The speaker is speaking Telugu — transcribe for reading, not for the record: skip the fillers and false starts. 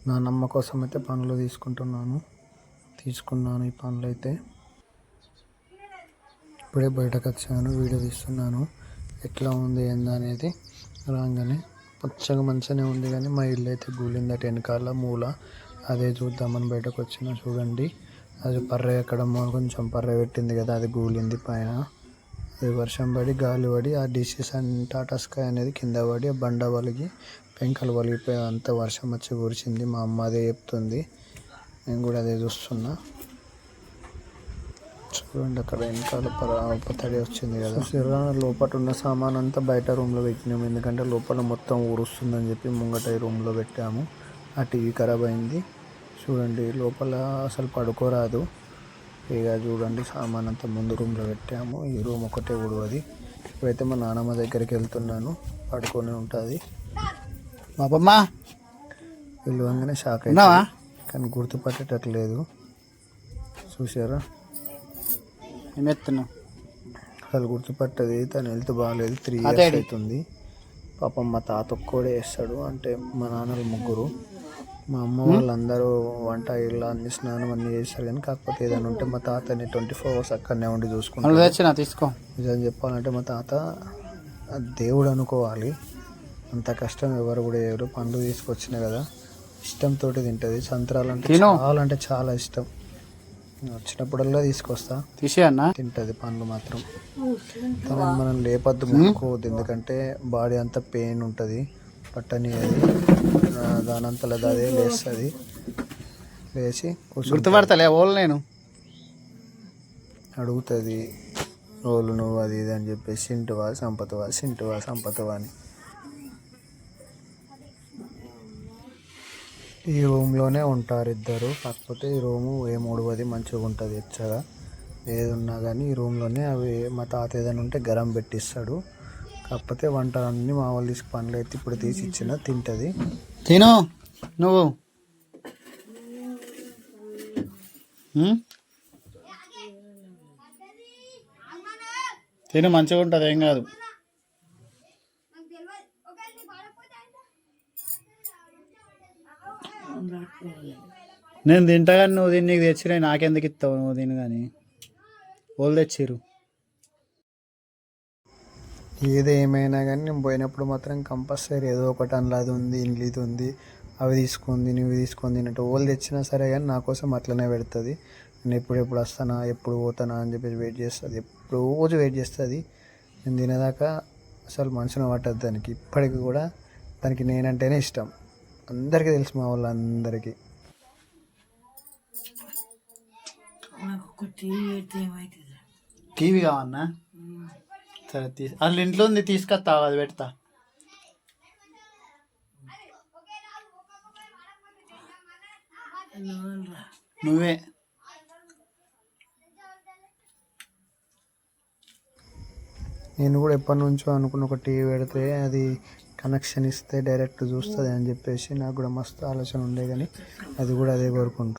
నాన్నమ్మ కోసం అయితే పండ్లు తీసుకున్నాను ఈ పండ్లు అయితే. ఇప్పుడే బయటకు వచ్చాను, వీడియో తీస్తున్నాను. ఎట్లా ఉంది ఏందనేది. రాగానే పచ్చగా మంచిగానే ఉంది, కానీ మా ఇల్లు అయితే గూలిందట వెనకాల మూల. అదే చూద్దామని బయటకు వచ్చిన. చూడండి, అది పర్రె ఎక్కడం కొంచెం పర్రె పెట్టింది కదా, అది గూలింది పైన. అది వర్షం పడి గాలి పడి ఆ డిషెస్ అండ్ టాటా స్కై అనేది కింద పడి ఆ బండ వలిగి పెంకలు వలిగిపోయి అంత వర్షం వచ్చి కురిచింది. మా అమ్మ అదే చెప్తుంది, నేను కూడా అదే చూస్తున్నా. చూడండి, అక్కడ వెనకాల తడి వచ్చింది కదా. చూసారా, లోపల ఉన్న సామాన్ అంతా బయట రూమ్లో పెట్టినాము, ఎందుకంటే లోపల మొత్తం ఊరుస్తుందని చెప్పి ముంగట రూమ్లో పెట్టాము. ఆ టీవీ ఖరాబ్ అయింది. చూడండి, లోపల అసలు పడుకోరాదు. ఇక చూడండి, సామాన్ అంతా ముందు రూమ్లో పెట్టాము. ఈ రూమ్ ఒకటే ఉడవది. ఇప్పుడైతే మా నాన్నమ్మ దగ్గరికి వెళ్తున్నాను, పడుకొని ఉంటుంది. మా బొమ్మ పిలవంగానే షాక్ అయినా, కానీ గుర్తుపట్టేటట్లేదు. చూసారా, ఏమెత్తున్నావు? అసలు గుర్తుపట్టది. తను హెల్త్ బాగాలేదు, 3 years అవుతుంది. పాపం మా తాత ఒక్కడే వేస్తాడు, అంటే మా నాన్నలు ముగ్గురు. మా అమ్మ వాళ్ళందరూ వంట ఇళ్ళ అన్ని స్నానం అన్నీ చేస్తారు, కానీ కాకపోతే ఏదైనా ఉంటే మా తాతని 24 hours అక్కడనే ఉండి చూసుకుంటాను. తీసుకో. నిజం చెప్పాలంటే మా తాత దేవుడు అనుకోవాలి. అంత కష్టం ఎవరు కూడా ఎవరు. పండ్లు తీసుకొచ్చినా కదా, ఇష్టంతో తింటుంది. సంత్రాలు అంటే చాలా ఇష్టం. వచ్చినప్పుడల్లా తీసుకొస్తా, తింటుంది. పండ్లు మాత్రం తనని మనం లేపద్దు, ముట్టుకోవద్దు, ఎందుకంటే బాడీ అంతా పెయిన్ ఉంటుంది. పట్టని అది దానంతలో అదే లేస్తుంది. లేచి గుర్తుపడతలే ఓళ్ళు నేను అడుగుతుంది, ఓళ్ళు నువ్వు అది ఇది అని చెప్పేసి, సింటువా సంపతవా అని. ఈ రూమ్లోనే ఉంటారు ఇద్దరు, కాకపోతే ఈ రూము ఏమూడవది, మంచిగా ఉంటుంది. ఎచ్చగా ఏది ఉన్నా కానీ ఈ రూమ్లోనే. అవి మా తాత ఏదైనా ఉంటే గరం పెట్టిస్తాడు. కాకపోతే వంట అన్నీ మా వాళ్ళు తీసుకు పండ్లు అయితే ఇప్పుడు తీసి ఇచ్చిన తింటుంది. తిను నువ్వు. తిను, మంచిగా ఉంటుంది, ఏం కాదు. నేను తింటా కానీ నువ్వు తిని, నీకు తెచ్చినా నాకెందుకు ఇస్తావు? నువ్వు తిను కానీ, వాళ్ళు తెచ్చిర్రు. ఏది ఏమైనా కానీ నేను పోయినప్పుడు మాత్రం కంపల్సరీ ఏదో ఒకటి అందులో అది ఉంది, ఇంట్లో ఇది ఉంది, అవి తీసుకుంది, నువ్వు తీసుకుంది అన్నట్టు. వాళ్ళు తెచ్చినా సరే కానీ నా కోసం అట్లనే పెడుతుంది. నేను ఎప్పుడు వస్తానా, ఎప్పుడు పోతానా అని చెప్పేసి వెయిట్ చేస్తుంది. రోజు వెయిట్ చేస్తుంది. నేను తినేదాకా అసలు మనసున పట్టదు దానికి. ఇప్పటికి కూడా దానికి నేనంటేనే ఇష్టం. అందరికీ తెలుసు, మా వాళ్ళందరికీ. టీవీ కావన్నా? సరే, అసలు ఇంట్లో ఉంది, తీసుకొస్తా, అది పెడతా. నువ్వే. నేను కూడా ఎప్పటి నుంచో అనుకున్న ఒక టీవీ పెడితే అది కనెక్షన్ ఇస్తే డైరెక్ట్ చూస్తుంది అని చెప్పేసి నాకు కూడా మస్తు ఆలోచన ఉండే, కానీ అది కూడా అదే కోరుకుంటుంది.